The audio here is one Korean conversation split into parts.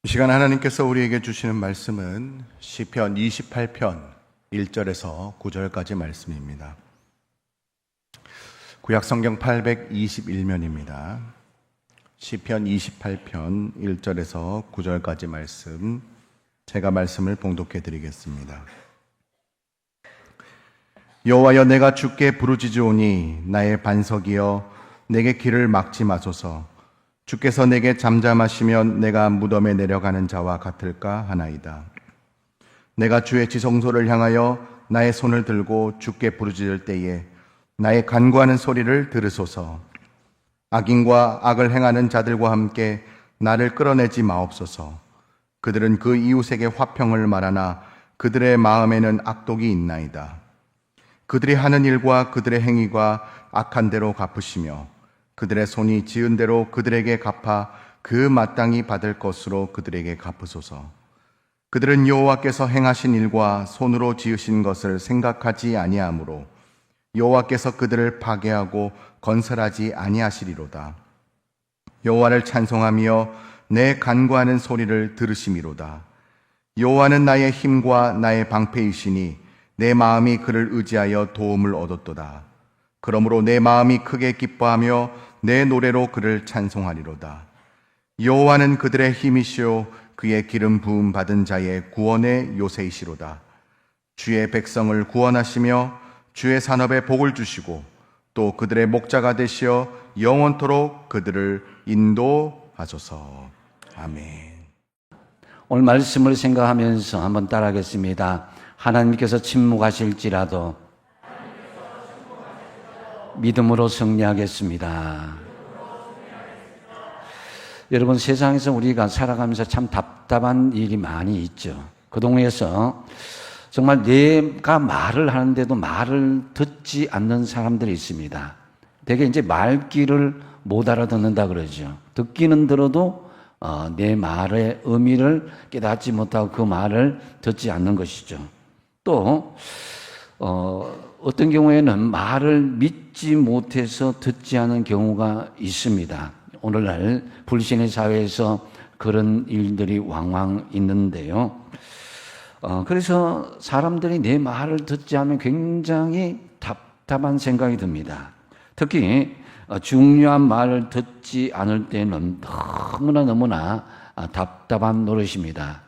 이 시간 하나님께서 우리에게 주시는 말씀은 시편 28편 1절에서 9절까지 말씀입니다. 구약성경 821면입니다. 시편 28편 1절에서 9절까지 말씀, 제가 말씀을 봉독해 드리겠습니다. 여호와여, 내가 주께 부르짖으오니 나의 반석이여 내게 길을 막지 마소서. 주께서 내게 잠잠하시면 내가 무덤에 내려가는 자와 같을까 하나이다. 내가 주의 지성소를 향하여 나의 손을 들고 주께 부르짖을 때에 나의 간구하는 소리를 들으소서. 악인과 악을 행하는 자들과 함께 나를 끌어내지 마옵소서. 그들은 그 이웃에게 화평을 말하나 그들의 마음에는 악독이 있나이다. 그들이 하는 일과 그들의 행위가 악한 대로 갚으시며 그들의 손이 지은 대로 그들에게 갚아 그 마땅히 받을 것으로 그들에게 갚으소서. 그들은 여호와께서 행하신 일과 손으로 지으신 것을 생각하지 아니하므로 여호와께서 그들을 파괴하고 건설하지 아니하시리로다. 여호와를 찬송하며 내 간구하는 소리를 들으심이로다. 여호와는 나의 힘과 나의 방패이시니 내 마음이 그를 의지하여 도움을 얻었도다. 그러므로 내 마음이 크게 기뻐하며 내 노래로 그를 찬송하리로다. 여호와는 그들의 힘이시오 그의 기름 부음 받은 자의 구원의 요새이시로다. 주의 백성을 구원하시며 주의 산업에 복을 주시고 또 그들의 목자가 되시어 영원토록 그들을 인도하소서. 아멘. 오늘 말씀을 생각하면서 한번 따라하겠습니다. 하나님께서 침묵하실지라도 믿음으로 승리하겠습니다. 여러분, 세상에서 우리가 살아가면서 참 답답한 일이 많이 있죠. 그 동네에서 정말 내가 말을 하는데도 말을 듣지 않는 사람들이 있습니다. 되게 이제 말귀를 못 알아듣는다 그러죠. 듣기는 들어도 내 말의 의미를 깨닫지 못하고 그 말을 듣지 않는 것이죠. 또 어떤 경우에는 말을 믿지 못해서 듣지 않은 경우가 있습니다. 오늘날 불신의 사회에서 그런 일들이 왕왕 있는데요. 그래서 사람들이 내 말을 듣지 않으면 굉장히 답답한 생각이 듭니다. 특히 중요한 말을 듣지 않을 때는 너무나 답답한 노릇입니다.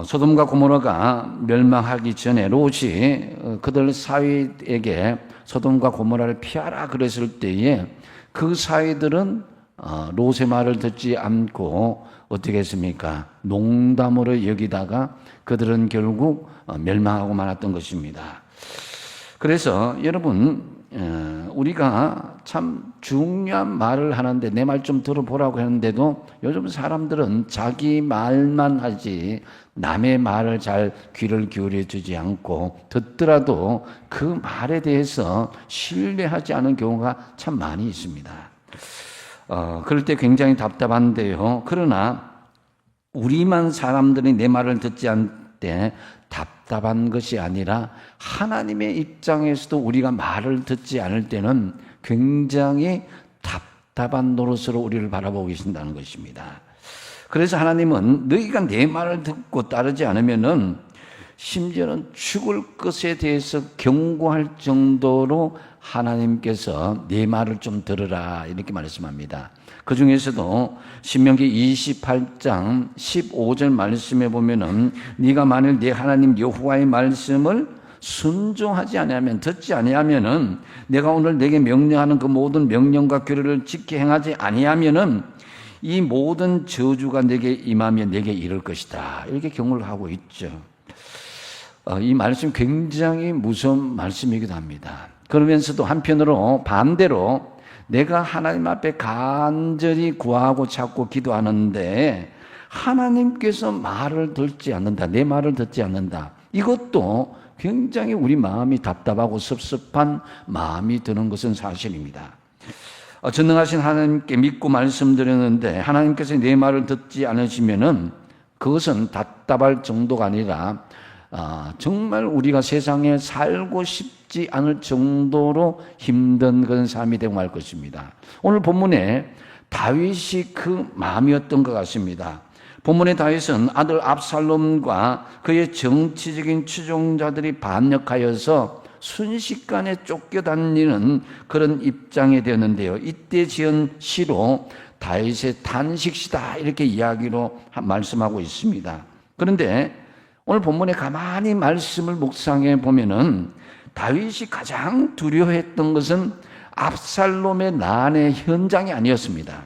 소돔과 고모라가 멸망하기 전에 롯이 그들 사위에게 소돔과 고모라를 피하라 그랬을 때에 그 사위들은 롯의 말을 듣지 않고 어떻게 했습니까? 농담으로 여기다가 그들은 결국 멸망하고 말았던 것입니다. 그래서 여러분, 우리가 참 중요한 말을 하는데 내 말 좀 들어보라고 하는데도 요즘 사람들은 자기 말만 하지 남의 말을 잘 귀를 기울여 주지 않고 듣더라도 그 말에 대해서 신뢰하지 않은 경우가 참 많이 있습니다. 그럴 때 굉장히 답답한데요. 그러나 우리만 사람들이 내 말을 듣지 않을 때 답답한 것이 아니라 하나님의 입장에서도 우리가 말을 듣지 않을 때는 굉장히 답답한 노릇으로 우리를 바라보고 계신다는 것입니다. 그래서 하나님은 너희가 내 말을 듣고 따르지 않으면은 심지어는 죽을 것에 대해서 경고할 정도로 하나님께서 내 말을 좀 들으라 이렇게 말씀합니다. 그 중에서도 신명기 28장 15절 말씀에 보면은 네가 만일 네 하나님 여호와의 말씀을 순종하지 아니하면 듣지 아니하면은 내가 오늘 내게 명령하는 그 모든 명령과 규례를 지켜 행하지 아니하면은 이 모든 저주가 내게 임하며 내게 이를 것이다 이렇게 경고를 하고 있죠. 이 말씀 굉장히 무서운 말씀이기도 합니다. 그러면서도 한편으로 반대로 내가 하나님 앞에 간절히 구하고 찾고 기도하는데 하나님께서 말을 듣지 않는다, 내 말을 듣지 않는다. 이것도 굉장히 우리 마음이 답답하고 섭섭한 마음이 드는 것은 사실입니다. 전능하신 하나님께 믿고 말씀드렸는데 하나님께서 내 말을 듣지 않으시면은 그것은 답답할 정도가 아니라 정말 우리가 세상에 살고 싶지 않을 정도로 힘든 그런 삶이 되고 말 것입니다. 오늘 본문에 다윗이 그 마음이었던 것 같습니다. 본문의 다윗은 아들 압살롬과 그의 정치적인 추종자들이 반역하여서 순식간에 쫓겨다니는 그런 입장이 되었는데요. 이때 지은 시로 다윗의 단식시다 이렇게 이야기로 말씀하고 있습니다. 그런데 오늘 본문에 가만히 말씀을 묵상해 보면은 다윗이 가장 두려워했던 것은 압살롬의 난의 현장이 아니었습니다.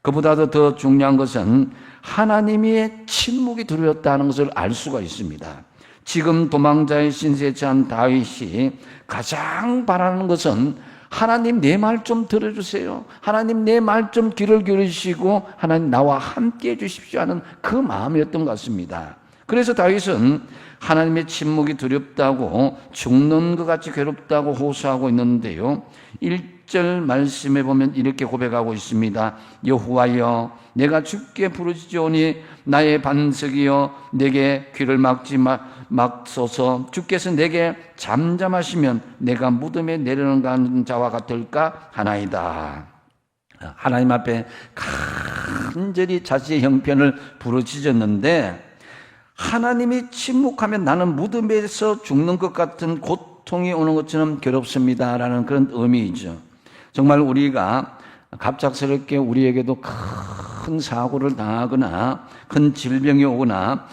그보다도 더 중요한 것은 하나님의 침묵이 두려웠다는 것을 알 수가 있습니다. 지금 도망자의 신세에 처한 다윗이 가장 바라는 것은 하나님 내 말 좀 들어주세요. 하나님 내 말 좀 귀를 기울이시고 하나님 나와 함께 해주십시오 하는 그 마음이었던 것 같습니다. 그래서 다윗은 하나님의 침묵이 두렵다고 죽는 것 같이 괴롭다고 호소하고 있는데요. 1절 말씀에 보면 이렇게 고백하고 있습니다. 여호와여 내가 주께 부르짖으오니 나의 반석이여 내게 귀를 막소서. 주께서 내게 잠잠하시면 내가 무덤에 내려가는 자와 같을까 하나이다. 하나님 앞에 간절히 자신의 형편을 부르짖었는데 하나님이 침묵하면 나는 무덤에서 죽는 것 같은 고통이 오는 것처럼 괴롭습니다라는 그런 의미이죠. 정말 우리가 갑작스럽게 우리에게도 큰 사고를 당하거나 큰 질병이 오거나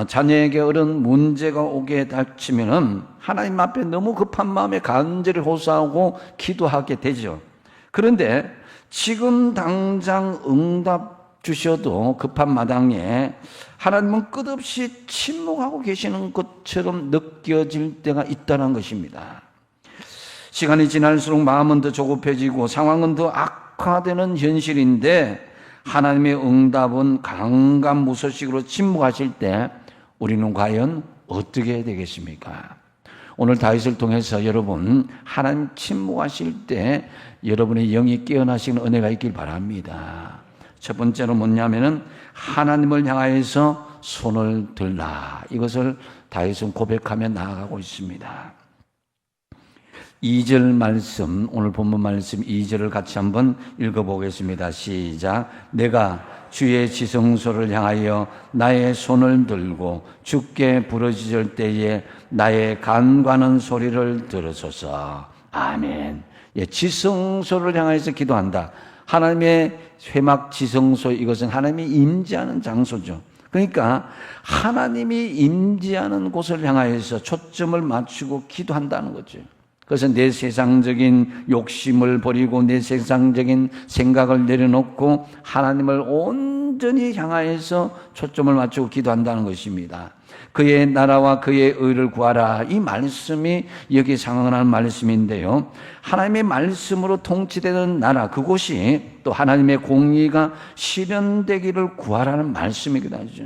자녀에게 어떤 문제가 오게 닥치면은 하나님 앞에 너무 급한 마음에 간절히 호소하고 기도하게 되죠. 그런데 지금 당장 응답 주셔도 급한 마당에 하나님은 끝없이 침묵하고 계시는 것처럼 느껴질 때가 있다는 것입니다. 시간이 지날수록 마음은 더 조급해지고 상황은 더 악화되는 현실인데 하나님의 응답은 강간무소식으로 침묵하실 때 우리는 과연 어떻게 해야 되겠습니까? 오늘 다윗을 통해서 여러분 하나님 침묵하실 때 여러분의 영이 깨어나시는 은혜가 있길 바랍니다. 첫 번째로 뭐냐면은 하나님을 향하여서 손을 들라. 이것을 다윗은 고백하며 나아가고 있습니다. 2절 말씀, 오늘 본문 말씀 2절을 같이 한번 읽어보겠습니다. 시작. 내가 주의 지성소를 향하여 나의 손을 들고 주께 부르짖을 때에 나의 간과는 소리를 들으소서. 아멘. 예, 지성소를 향해서 기도한다. 하나님의 회막 지성소, 이것은 하나님이 임재하는 장소죠. 그러니까 하나님이 임재하는 곳을 향하여서 초점을 맞추고 기도한다는 거죠. 그래서 내 세상적인 욕심을 버리고 내 세상적인 생각을 내려놓고 하나님을 온전히 향하여서 초점을 맞추고 기도한다는 것입니다. 그의 나라와 그의 의를 구하라. 이 말씀이 여기 상응하는 말씀인데요. 하나님의 말씀으로 통치되는 나라, 그곳이 또 하나님의 공의가 실현되기를 구하라는 말씀이기도 하죠.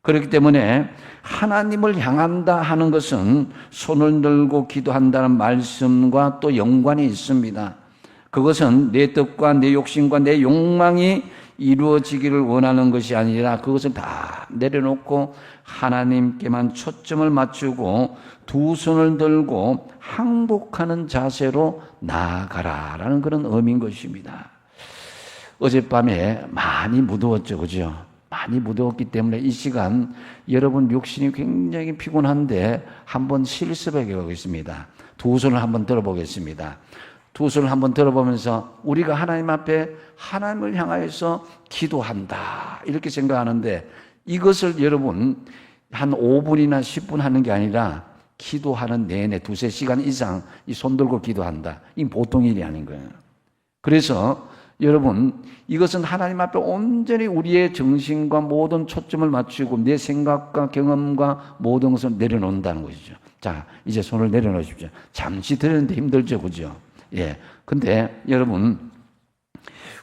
그렇기 때문에 하나님을 향한다 하는 것은 손을 들고 기도한다는 말씀과 또 연관이 있습니다. 그것은 내 뜻과 내 욕심과 내 욕망이 이루어지기를 원하는 것이 아니라 그것을 다 내려놓고 하나님께만 초점을 맞추고 두 손을 들고 항복하는 자세로 나아가라라는 그런 의미인 것입니다. 어젯밤에 많이 무더웠죠, 그죠? 많이 무더웠기 때문에 이 시간 여러분 육신이 굉장히 피곤한데 한번 실습해 보겠습니다. 두 손을 한번 들어보겠습니다. 두 손을 한번 들어보면서 우리가 하나님 앞에 하나님을 향하여서 기도한다 이렇게 생각하는데 이것을 여러분 한 5분이나 10분 하는 게 아니라 기도하는 내내 2-3시간 이상 이 손 들고 기도한다. 이게 보통 일이 아닌 거예요. 그래서 여러분 이것은 하나님 앞에 온전히 우리의 정신과 모든 초점을 맞추고 내 생각과 경험과 모든 것을 내려놓는다는 것이죠. 자, 이제 손을 내려놓으십시오. 잠시 들었는데 힘들죠, 그죠? 예. 근데 여러분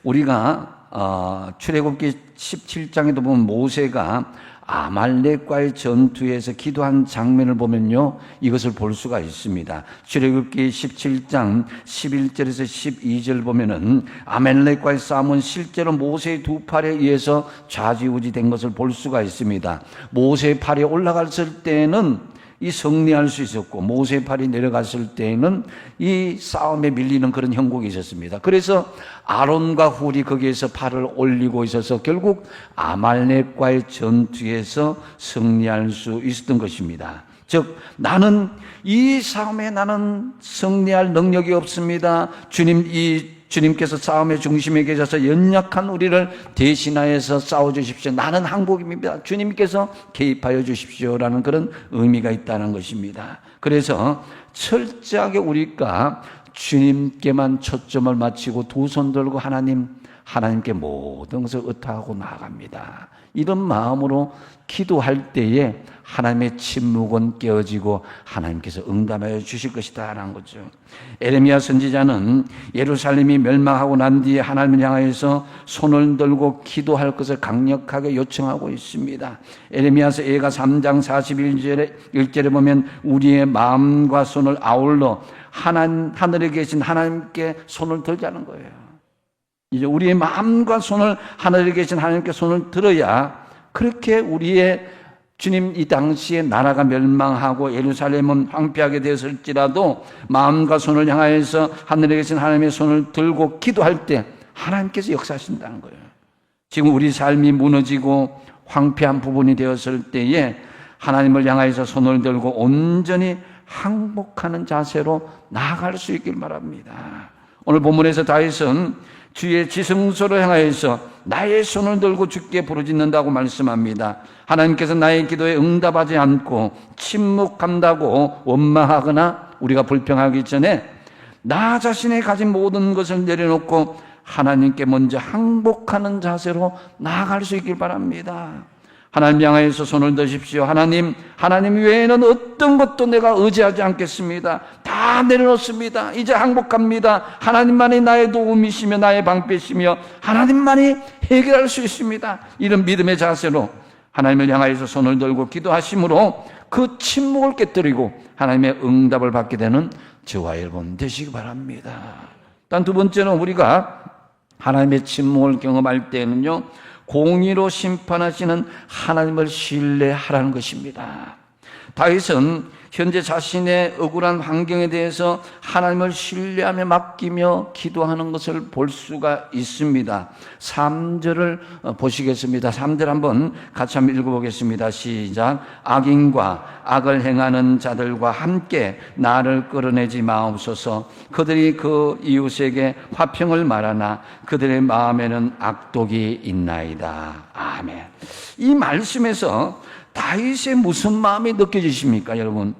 우리가 출애굽기 17장에도 보면 모세가 아말렉과의 전투에서 기도한 장면을 보면요, 이것을 볼 수가 있습니다. 출애굽기 17장 11절에서 12절 보면은 아말렉과의 싸움은 실제로 모세의 두 팔에 의해서 좌지우지된 것을 볼 수가 있습니다. 모세의 팔이 올라갔을 때는 이 승리할 수 있었고, 모세의 팔이 내려갔을 때에는 이 싸움에 밀리는 그런 형국이 있었습니다. 그래서 아론과 훌이 거기에서 팔을 올리고 있어서 결국 아말렉과의 전투에서 승리할 수 있었던 것입니다. 즉, 나는 이 싸움에 나는 승리할 능력이 없습니다. 주님께서 싸움의 중심에 계셔서 연약한 우리를 대신하여서 싸워주십시오. 나는 항복입니다. 주님께서 개입하여 주십시오라는 그런 의미가 있다는 것입니다. 그래서 철저하게 우리가 주님께만 초점을 맞추고 두 손 들고 하나님께 모든 것을 의탁하고 나아갑니다. 이런 마음으로 기도할 때에 하나님의 침묵은 깨어지고 하나님께서 응답하여 주실 것이다 라는 거죠. 에레미야 선지자는 예루살렘이 멸망하고 난 뒤에 하나님을 향하여서 손을 들고 기도할 것을 강력하게 요청하고 있습니다. 에레미야서 예가 3장 41절에 보면 우리의 마음과 손을 아울러 하늘에 계신 하나님께 손을 들자는 거예요. 이제 우리의 마음과 손을 하늘에 계신 하나님께 손을 들어야 그렇게 우리의 주님 이 당시에 나라가 멸망하고 예루살렘은 황폐하게 되었을지라도 마음과 손을 향하여서 하늘에 계신 하나님의 손을 들고 기도할 때 하나님께서 역사하신다는 거예요. 지금 우리 삶이 무너지고 황폐한 부분이 되었을 때에 하나님을 향하여서 손을 들고 온전히 항복하는 자세로 나아갈 수 있길 바랍니다. 오늘 본문에서 다윗은 주의 지성소를 향하여서 나의 손을 들고 주께 부르짖는다고 말씀합니다. 하나님께서 나의 기도에 응답하지 않고 침묵한다고 원망하거나 우리가 불평하기 전에 나 자신이 가진 모든 것을 내려놓고 하나님께 먼저 항복하는 자세로 나아갈 수 있길 바랍니다. 하나님 향하여서 손을 드십시오. 하나님 외에는 어떤 것도 내가 의지하지 않겠습니다. 다 내려놓습니다. 이제 항복합니다. 하나님만이 나의 도움이시며 나의 방패시며 하나님만이 해결할 수 있습니다. 이런 믿음의 자세로 하나님을 향하여서 손을 들고 기도하심으로 그 침묵을 깨뜨리고 하나님의 응답을 받게 되는 저와 여러분 되시기 바랍니다. 단 두 번째는 우리가 하나님의 침묵을 경험할 때는요, 공의로 심판하시는 하나님을 신뢰하라는 것입니다. 다윗은 현재 자신의 억울한 환경에 대해서 하나님을 신뢰하며 맡기며 기도하는 것을 볼 수가 있습니다. 3절을 보시겠습니다. 3절 한번 같이 한번 읽어보겠습니다. 시작. 악인과 악을 행하는 자들과 함께 나를 끌어내지 마옵소서. 그들이 그 이웃에게 화평을 말하나 그들의 마음에는 악독이 있나이다. 아멘. 이 말씀에서 다윗의 무슨 마음이 느껴지십니까, 여러분?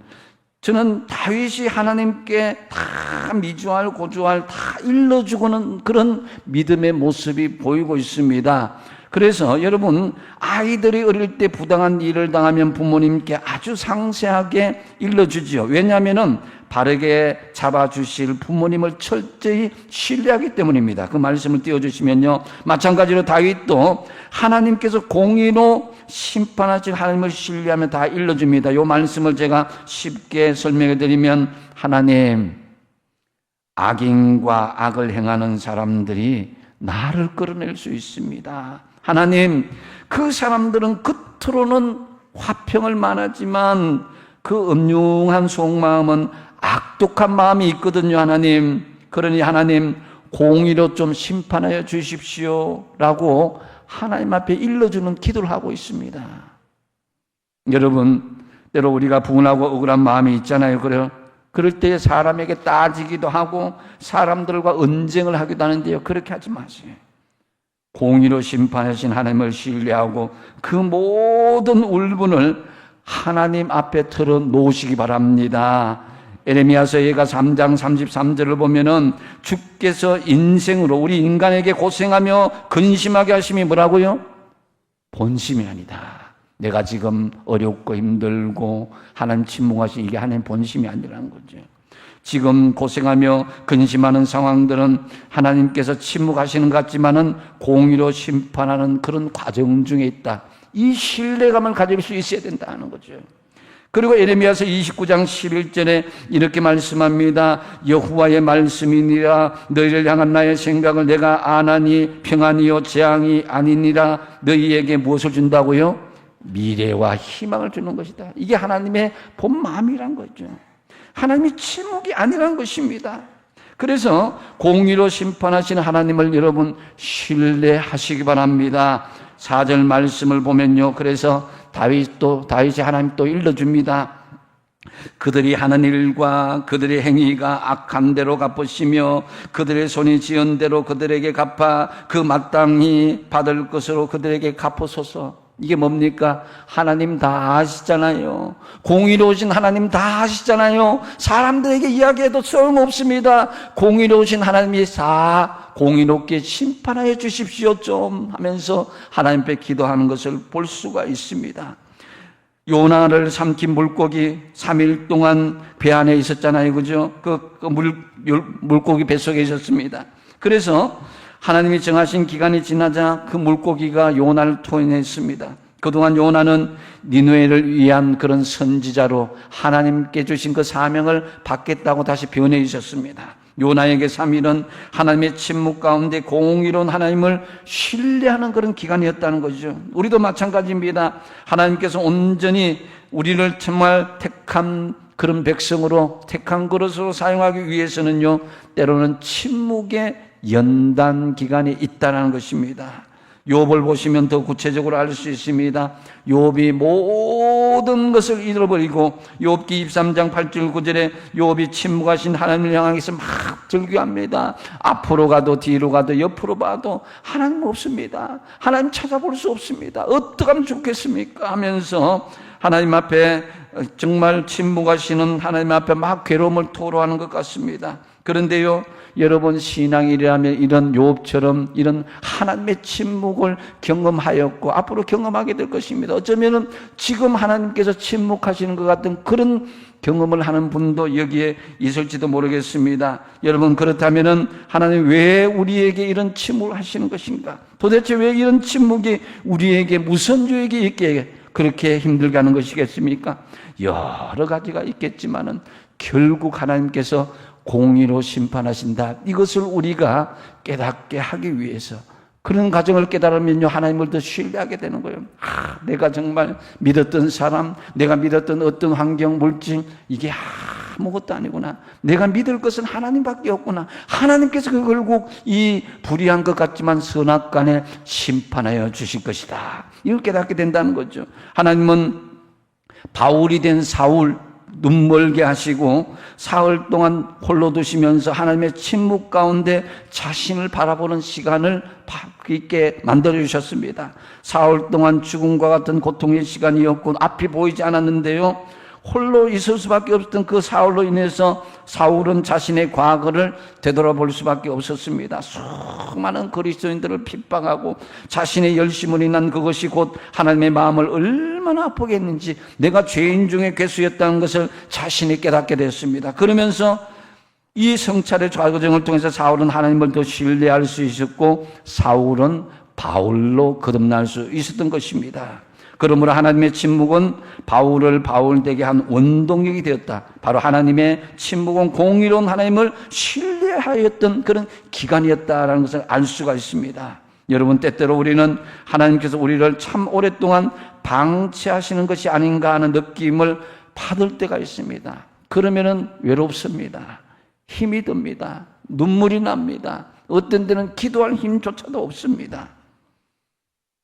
저는 다윗이 하나님께 다 미주알 고주알 다 일러주고는 그런 믿음의 모습이 보이고 있습니다. 그래서 여러분, 아이들이 어릴 때 부당한 일을 당하면 부모님께 아주 상세하게 일러주지요. 왜냐하면 바르게 잡아주실 부모님을 철저히 신뢰하기 때문입니다. 그 말씀을 띄워주시면요, 마찬가지로 다윗도 하나님께서 공의로 심판하실 하나님을 신뢰하며 다 일러줍니다. 이 말씀을 제가 쉽게 설명해 드리면, 하나님, 악인과 악을 행하는 사람들이 나를 끌어낼 수 있습니다. 하나님, 그 사람들은 겉으로는 화평을 말하지만 그 음흉한 속마음은 악독한 마음이 있거든요. 하나님, 그러니 하나님 공의로 좀 심판하여 주십시오 라고 하나님 앞에 일러주는 기도를 하고 있습니다. 여러분, 때로 우리가 분하고 억울한 마음이 있잖아요. 그럴 때 사람에게 따지기도 하고 사람들과 언쟁을 하기도 하는데요, 그렇게 하지 마세요. 공의로 심판하신 하나님을 신뢰하고 그 모든 울분을 하나님 앞에 털어놓으시기 바랍니다. 에레미야서 예가 3장 33절을 보면은 주께서 인생으로 우리 인간에게 고생하며 근심하게 하심이 뭐라고요? 본심이 아니다. 내가 지금 어렵고 힘들고 하나님 침묵하신 이게 하나님 본심이 아니라는 거죠. 지금 고생하며 근심하는 상황들은 하나님께서 침묵하시는 것 같지만은 공의로 심판하는 그런 과정 중에 있다. 이 신뢰감을 가질 수 있어야 된다는 거죠. 그리고 에레미야서 29장 11절에 이렇게 말씀합니다. 여호와의 말씀이니라. 너희를 향한 나의 생각을 내가 아나니 평안이요 재앙이 아니니라. 너희에게 무엇을 준다고요? 미래와 희망을 주는 것이다. 이게 하나님의 본 마음이란 거죠. 하나님이 침묵이 아니란 것입니다. 그래서 공의로 심판하시는 하나님을 여러분 신뢰하시기 바랍니다. 4절 말씀을 보면요. 그래서 다윗이 하나님 또 일러줍니다. 그들이 하는 일과 그들의 행위가 악한 대로 갚으시며 그들의 손이 지은 대로 그들에게 갚아 그 마땅히 받을 것으로 그들에게 갚으소서. 이게 뭡니까? 하나님 다 아시잖아요. 공의로우신 하나님 다 아시잖아요. 사람들에게 이야기해도 소용없습니다. 공의로우신 하나님이 다 공의롭게 심판하여 주십시오 좀 하면서 하나님 앞에 기도하는 것을 볼 수가 있습니다. 요나를 삼킨 물고기 3일 동안 배 안에 있었잖아요. 그죠? 물고기 뱃속에 있었습니다. 그래서 하나님이 정하신 기간이 지나자 그 물고기가 요나를 토해냈습니다. 그동안 요나는 니느웨를 위한 그런 선지자로 하나님께 주신 그 사명을 받겠다고 다시 변해 있었습니다. 요나에게 3일은 하나님의 침묵 가운데 공의로운 하나님을 신뢰하는 그런 기간이었다는 거죠. 우리도 마찬가지입니다. 하나님께서 온전히 우리를 정말 택한 그런 백성으로 택한 그릇으로 사용하기 위해서는요, 때로는 침묵의 연단 기간이 있다는 것입니다. 욥을 보시면 더 구체적으로 알 수 있습니다. 욥이 모든 것을 잃어버리고 욥기 23장 8절 9절에 욥이 침묵하신 하나님을 향해서 막 절규합니다. 앞으로 가도 뒤로 가도 옆으로 봐도 하나님 없습니다. 하나님 찾아볼 수 없습니다. 어떻게 하면 좋겠습니까? 하면서 하나님 앞에 정말 침묵하시는 하나님 앞에 막 괴로움을 토로하는 것 같습니다. 그런데요, 여러분 신앙이라면 이런 욥처럼 이런 하나님의 침묵을 경험하였고 앞으로 경험하게 될 것입니다. 어쩌면은 지금 하나님께서 침묵하시는 것 같은 그런 경험을 하는 분도 여기에 있을지도 모르겠습니다. 여러분, 그렇다면은 하나님 왜 우리에게 이런 침묵을 하시는 것인가? 도대체 왜 이런 침묵이 우리에게 무슨 유익이 있게 그렇게 힘들게 하는 것이겠습니까? 여러 가지가 있겠지만은 결국 하나님께서 공의로 심판하신다. 이것을 우리가 깨닫게 하기 위해서 그런 가정을 깨달으면요, 하나님을 더 신뢰하게 되는 거예요. 내가 정말 믿었던 사람, 내가 믿었던 어떤 환경, 물질, 이게 아무것도 아니구나. 내가 믿을 것은 하나님밖에 없구나. 하나님께서 결국 이 불의한 것 같지만 선악간에 심판하여 주실 것이다. 이걸 깨닫게 된다는 거죠. 하나님은 바울이 된 사울 눈멀게 하시고 사흘 동안 홀로 두시면서 하나님의 침묵 가운데 자신을 바라보는 시간을 있게 만들어 주셨습니다. 사흘 동안 죽음과 같은 고통의 시간이었고 앞이 보이지 않았는데요, 홀로 있을 수밖에 없었던 그 사울로 인해서 사울은 자신의 과거를 되돌아볼 수밖에 없었습니다. 수많은 그리스도인들을 핍박하고 자신의 열심을 인한 그것이 곧 하나님의 마음을 얼마나 아프게 했는지, 내가 죄인 중에 괴수였다는 것을 자신이 깨닫게 됐습니다. 그러면서 이 성찰의 과정을 통해서 사울은 하나님을 더 신뢰할 수 있었고 사울은 바울로 거듭날 수 있었던 것입니다. 그러므로 하나님의 침묵은 바울을 바울되게 한 원동력이 되었다. 바로 하나님의 침묵은 공의로운 하나님을 신뢰하였던 그런 기간이었다라는 것을 알 수가 있습니다. 여러분, 때때로 우리는 하나님께서 우리를 참 오랫동안 방치하시는 것이 아닌가 하는 느낌을 받을 때가 있습니다. 그러면은 외롭습니다. 힘이 듭니다. 눈물이 납니다. 어떤 때는 기도할 힘조차도 없습니다.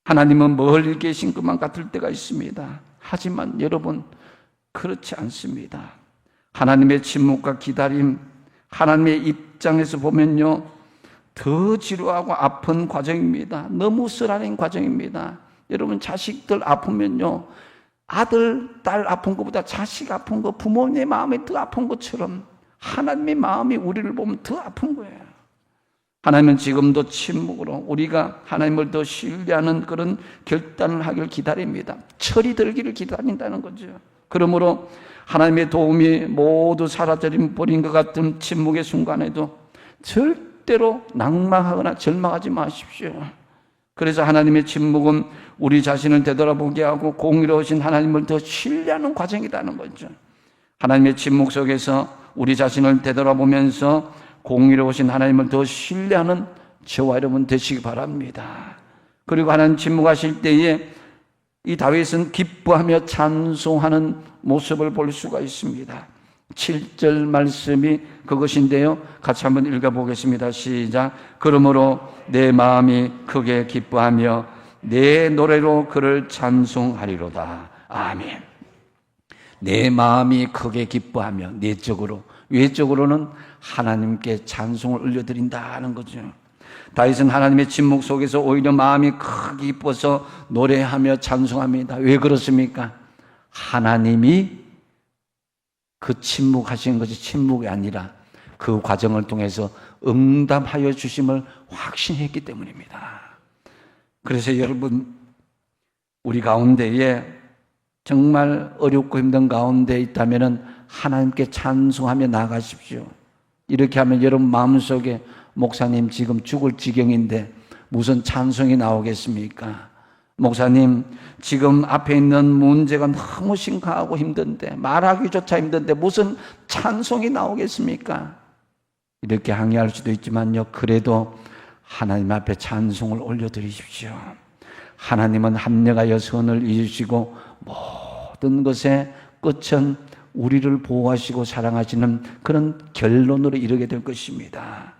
하나님은 멀리 계신 것만 같을 때가 있습니다. 하지만 여러분, 그렇지 않습니다. 하나님의 침묵과 기다림, 하나님의 입장에서 보면요, 더 지루하고 아픈 과정입니다. 너무 쓰라린 과정입니다. 여러분, 자식들 아프면요, 아들, 딸 아픈 것보다 자식 아픈 거, 부모님의 마음이 더 아픈 것처럼 하나님의 마음이 우리를 보면 더 아픈 거예요. 하나님은 지금도 침묵으로 우리가 하나님을 더 신뢰하는 그런 결단을 하길 기다립니다. 철이 들기를 기다린다는 거죠. 그러므로 하나님의 도움이 모두 사라져버린 것 같은 침묵의 순간에도 절대로 낭망하거나 절망하지 마십시오. 그래서 하나님의 침묵은 우리 자신을 되돌아보게 하고 공의로우신 하나님을 더 신뢰하는 과정이라는 거죠. 하나님의 침묵 속에서 우리 자신을 되돌아보면서 공의로우신 하나님을 더 신뢰하는 저와 여러분 되시기 바랍니다. 그리고 하나님 침묵하실 때에 이 다윗은 기뻐하며 찬송하는 모습을 볼 수가 있습니다. 7절 말씀이 그것인데요. 같이 한번 읽어보겠습니다. 시작. 그러므로 내 마음이 크게 기뻐하며 내 노래로 그를 찬송하리로다. 아멘. 내 마음이 크게 기뻐하며 내적으로, 외적으로는 하나님께 찬송을 올려드린다는 거죠. 다윗은 하나님의 침묵 속에서 오히려 마음이 크게 기뻐서 노래하며 찬송합니다. 왜 그렇습니까? 하나님이 그 침묵하신 것이 침묵이 아니라 그 과정을 통해서 응답하여 주심을 확신했기 때문입니다. 그래서 여러분, 우리 가운데에 정말 어렵고 힘든 가운데 있다면 하나님께 찬송하며 나가십시오. 이렇게 하면 여러분 마음속에 목사님 지금 죽을 지경인데 무슨 찬송이 나오겠습니까? 목사님 지금 앞에 있는 문제가 너무 심각하고 힘든데 말하기조차 힘든데 무슨 찬송이 나오겠습니까? 이렇게 항의할 수도 있지만요, 그래도 하나님 앞에 찬송을 올려드리십시오. 하나님은 합력하여 선을 이루시고 모든 것의 끝은 우리를 보호하시고 사랑하시는 그런 결론으로 이르게 될 것입니다.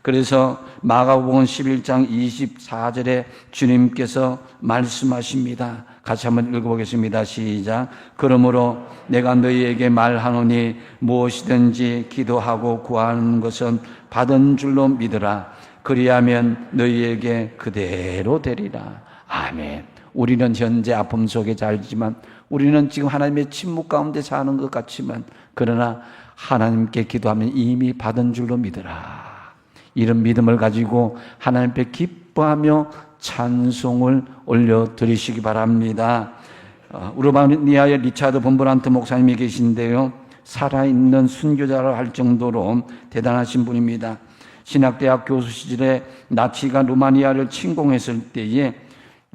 그래서 마가복음 11장 24절에 주님께서 말씀하십니다. 같이 한번 읽어보겠습니다. 시작. 그러므로 내가 너희에게 말하노니 무엇이든지 기도하고 구하는 것은 받은 줄로 믿으라. 그리하면 너희에게 그대로 되리라. 아멘. 우리는 현재 아픔 속에 살지만, 우리는 지금 하나님의 침묵 가운데 사는 것 같지만, 그러나 하나님께 기도하면 이미 받은 줄로 믿으라. 이런 믿음을 가지고 하나님 앞에 기뻐하며 찬송을 올려드리시기 바랍니다. 우르바니아의 리차드 본브란트 목사님이 계신데요, 살아있는 순교자라 할 정도로 대단하신 분입니다. 신학대학 교수 시절에 나치가 루마니아를 침공했을 때에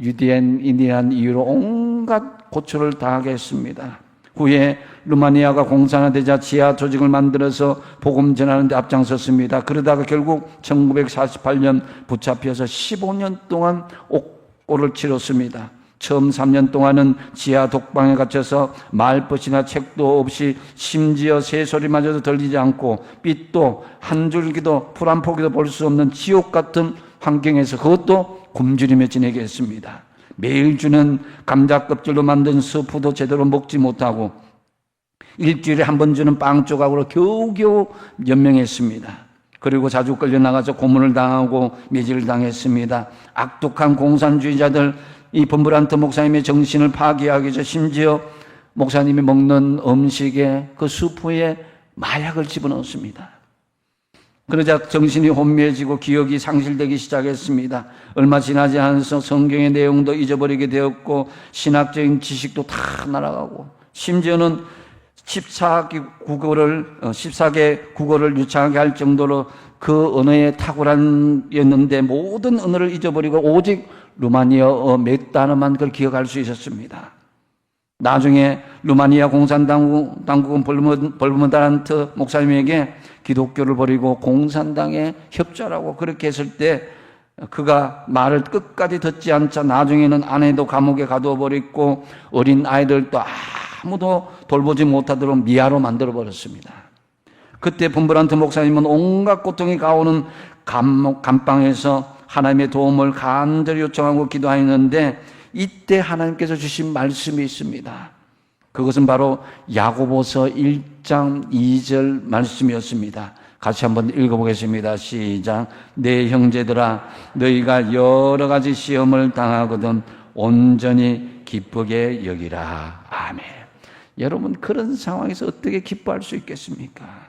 유대인이라는 이유로 온갖 고초를 당하게 했습니다. 후에 루마니아가 공산화되자 지하 조직을 만들어서 복음 전하는 데 앞장섰습니다. 그러다가 결국 1948년 붙잡혀서 15년 동안 옥고를 치렀습니다. 처음 3년 동안은 지하 독방에 갇혀서 말벗이나 책도 없이 심지어 새소리마저도 들리지 않고 빛도 한 줄기도 풀 한 포기도 볼 수 없는 지옥 같은 환경에서 그것도 굶주리며 지내게 했습니다. 매일 주는 감자 껍질로 만든 스프도 제대로 먹지 못하고 일주일에 한 번 주는 빵 조각으로 겨우겨우 연명했습니다. 그리고 자주 끌려나가서 고문을 당하고 매질을 당했습니다. 악독한 공산주의자들, 이 본브란트 목사님의 정신을 파괴하기 위해서 심지어 목사님이 먹는 음식에 그 스프에 마약을 집어넣었습니다. 그러자 정신이 혼미해지고 기억이 상실되기 시작했습니다. 얼마 지나지 않아서 성경의 내용도 잊어버리게 되었고 신학적인 지식도 다 날아가고 심지어는 14개 국어를 유창하게 할 정도로 그 언어에 탁월한였는데 모든 언어를 잊어버리고 오직 루마니아어 몇 단어만 그걸 기억할 수 있었습니다. 나중에 루마니아 공산당국은 볼무다란트 목사님에게 기독교를 버리고 공산당에 협조하라고 그렇게 했을 때 그가 말을 끝까지 듣지 않자 나중에는 아내도 감옥에 가둬버렸고 어린 아이들도 아무도 돌보지 못하도록 미아로 만들어버렸습니다. 그때 본브란트 목사님은 온갖 고통이 가오는 감방에서 하나님의 도움을 간절히 요청하고 기도하였는데 이때 하나님께서 주신 말씀이 있습니다. 그것은 바로 야고보서 1장 2절 말씀이었습니다. 같이 한번 읽어보겠습니다. 시작. 내 형제들아, 너희가 여러 가지 시험을 당하거든 온전히 기쁘게 여기라. 아멘. 여러분, 그런 상황에서 어떻게 기뻐할 수 있겠습니까?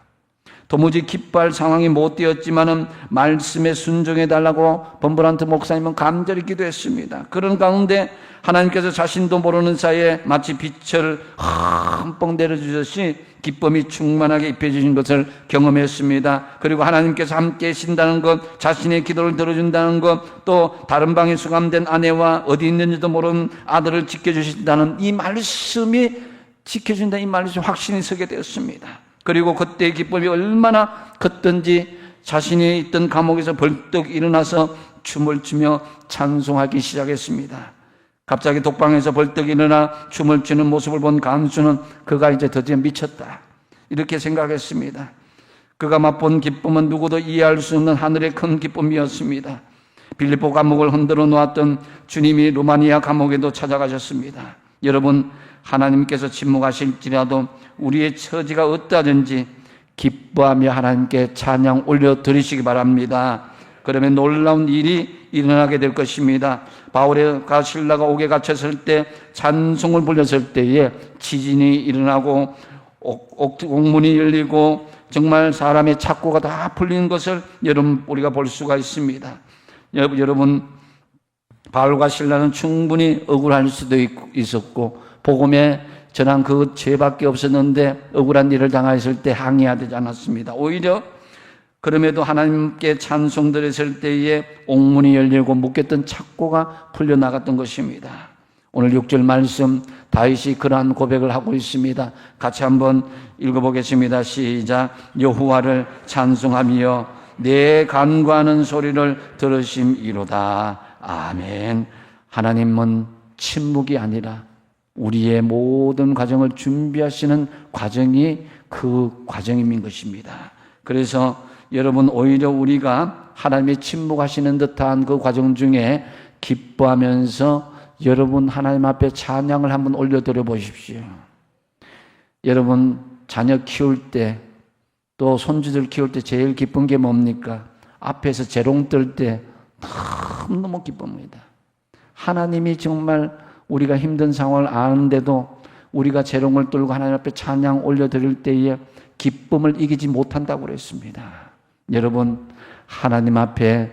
도무지 기뻐할 상황이 못 되었지만은 말씀에 순종해달라고 본브란트 목사님은 간절히 기도했습니다. 그런 가운데 하나님께서 자신도 모르는 사이에 마치 빛을 흠뻑 내려주듯이 기쁨이 충만하게 입혀주신 것을 경험했습니다. 그리고 하나님께서 함께 계신다는 것, 자신의 기도를 들어준다는 것, 또 다른 방에 수감된 아내와 어디 있는지도 모르는 아들을 지켜주신다는 이 말씀이 지켜준다, 이 말씀이 확신이 서게 되었습니다. 그리고 그때의 기쁨이 얼마나 컸던지 자신이 있던 감옥에서 벌떡 일어나서 춤을 추며 찬송하기 시작했습니다. 갑자기 독방에서 벌떡 일어나 춤을 추는 모습을 본 간수는 그가 이제 드디어 미쳤다, 이렇게 생각했습니다. 그가 맛본 기쁨은 누구도 이해할 수 없는 하늘의 큰 기쁨이었습니다. 빌립보 감옥을 흔들어 놓았던 주님이 루마니아 감옥에도 찾아가셨습니다. 여러분, 하나님께서 침묵하실지라도 우리의 처지가 어떠하든지 기뻐하며 하나님께 찬양 올려드리시기 바랍니다. 그러면 놀라운 일이 일어나게 될 것입니다. 바울과 실라가 옥에 갇혔을 때, 찬송을 불렸을 때에 지진이 일어나고 옥문이 열리고 정말 사람의 착고가 다 풀리는 것을 여러분 우리가 볼 수가 있습니다. 여러분, 바울과 실라는 충분히 억울할 수도 있었고 복음에 전한 그 죄밖에 없었는데 억울한 일을 당했을 때 항의하지 않았습니다. 오히려 그럼에도 하나님께 찬송 드렸을 때에 옥문이 열리고 묶였던 착고가 풀려나갔던 것입니다. 오늘 6절 말씀, 다윗이 그러한 고백을 하고 있습니다. 같이 한번 읽어보겠습니다. 시작. 여호와를 찬송하며 내 간구하는 소리를 들으심이로다. 아멘. 하나님은 침묵이 아니라 우리의 모든 과정을 준비하시는 과정이 그 과정인 것입니다. 그래서 여러분, 오히려 우리가 하나님의 침묵하시는 듯한 그 과정 중에 기뻐하면서 여러분 하나님 앞에 찬양을 한번 올려드려 보십시오. 여러분, 자녀 키울 때, 또 손주들 키울 때 제일 기쁜 게 뭡니까? 앞에서 재롱 뜰 때 너무너무 기쁩니다. 하나님이 정말 우리가 힘든 상황을 아는데도 우리가 재롱을 떨고 하나님 앞에 찬양 올려드릴 때에 기쁨을 이기지 못한다고 그랬습니다. 여러분, 하나님 앞에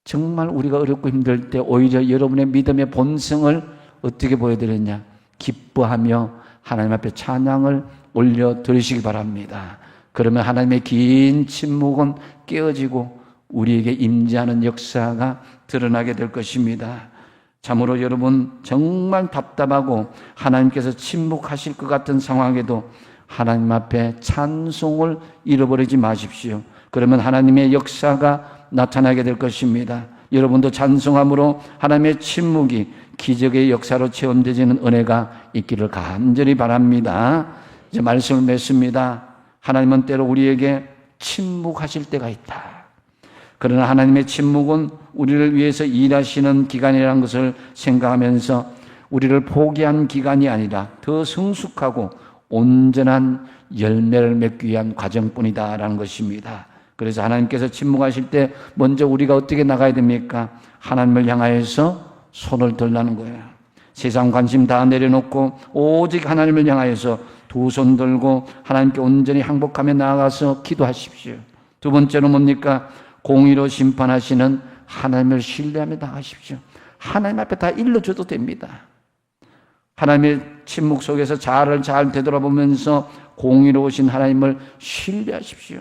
정말 우리가 어렵고 힘들 때 오히려 여러분의 믿음의 본성을 어떻게 보여드렸냐? 기뻐하며 하나님 앞에 찬양을 올려드리시기 바랍니다. 그러면 하나님의 긴 침묵은 깨어지고 우리에게 임재하는 역사가 드러나게 될 것입니다. 참으로 여러분, 정말 답답하고 하나님께서 침묵하실 것 같은 상황에도 하나님 앞에 찬송을 잃어버리지 마십시오. 그러면 하나님의 역사가 나타나게 될 것입니다. 여러분도 찬송함으로 하나님의 침묵이 기적의 역사로 체험되지는 은혜가 있기를 간절히 바랍니다. 이제 말씀을 맺습니다. 하나님은 때로 우리에게 침묵하실 때가 있다. 그러나 하나님의 침묵은 우리를 위해서 일하시는 기간이라는 것을 생각하면서 우리를 포기한 기간이 아니라 더 성숙하고 온전한 열매를 맺기 위한 과정뿐이다라는 것입니다. 그래서 하나님께서 침묵하실 때 먼저 우리가 어떻게 나가야 됩니까? 하나님을 향하여서 손을 들라는 거예요. 세상 관심 다 내려놓고 오직 하나님을 향하여서 두 손 들고 하나님께 온전히 항복하며 나아가서 기도하십시오. 두 번째로 뭡니까? 공의로 심판하시는 하나님을 신뢰하며 나가십시오. 하나님 앞에 다 일러줘도 됩니다. 하나님의 침묵 속에서 잘 되돌아보면서 공의로우신 하나님을 신뢰하십시오.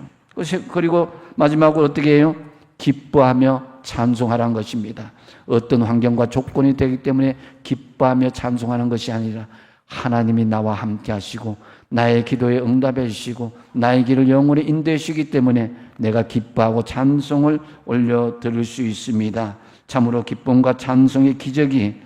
그리고 마지막으로 어떻게 해요? 기뻐하며 찬송하라는 것입니다. 어떤 환경과 조건이 되기 때문에 기뻐하며 찬송하는 것이 아니라 하나님이 나와 함께 하시고 나의 기도에 응답해 주시고 나의 길을 영원히 인도해 주시기 때문에 내가 기뻐하고 찬송을 올려드릴 수 있습니다. 참으로 기쁨과 찬송의 기적이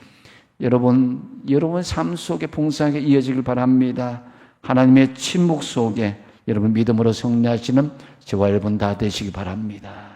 여러분 삶 속에 풍성하게 이어지길 바랍니다. 하나님의 침묵 속에 여러분 믿음으로 승리하시는 저와 여러분 다 되시기 바랍니다.